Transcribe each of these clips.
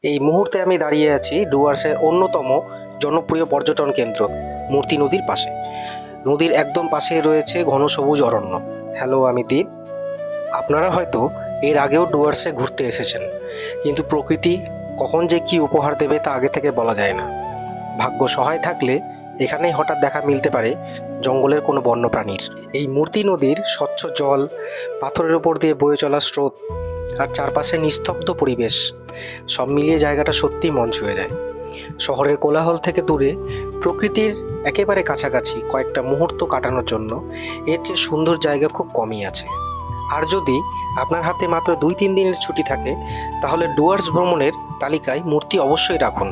এই মুহূর্তে আমি দাঁড়িয়ে আছি ডুয়ার্সের অন্যতম জনপ্রিয় পর্যটন কেন্দ্র মূর্তি নদীর পাশে। নদীর একদম পাশেই রয়েছে ঘন সবুজ অরণ্য। হ্যালো, আমি দীপ। আপনারা হয়তো এর আগেও ডুয়ার্সে ঘুরতে এসেছেন, কিন্তু প্রকৃতি কখন যে কি উপহার দেবে তা আগে থেকে বলা যায় না। ভাগ্য সহায় থাকলে এখানেই হঠাৎ দেখা মিলতে পারে জঙ্গলের কোনো বন্যপ্রাণীর। এই মূর্তি নদীর স্বচ্ছ জল, পাথরের উপর দিয়ে বয়ে চলা স্রোত আর চারপাশে নিস্তব্ধ পরিবেশ, সব মিলিয়ে জায়গাটা সত্যিই মন ছুঁয়ে যায়। শহরের কোলাহল থেকে দূরে প্রকৃতির একেবারে কাছাকাছি কয়েকটা মুহূর্ত কাটানোর জন্য এর চেয়ে সুন্দর জায়গা খুব কমই আছে। আর যদি আপনার হাতে মাত্র 2-3 দিনের ছুটি থাকে, তাহলে ডুয়ার্স ভ্রমণের তালিকায় মূর্তি অবশ্যই রাখুন।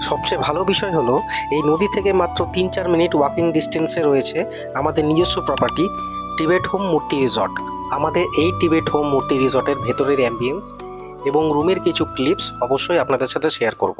সবচেয়ে ভালো বিষয় হলো, এই নদী থেকে মাত্র 3-4 মিনিট ওয়াকিং ডিস্টেন্সে রয়েছে আমাদের নিজস্ব প্রপার্টি টিবেট হোম মূর্তি রিসর্ট। আমাদের এই টিবেট হোম মূর্তি রিসর্টের ভেতরের অ্যাম্বিয়েন্স এবং রুমের কিছু ক্লিপস অবশ্যই আপনাদের সাথে শেয়ার করব।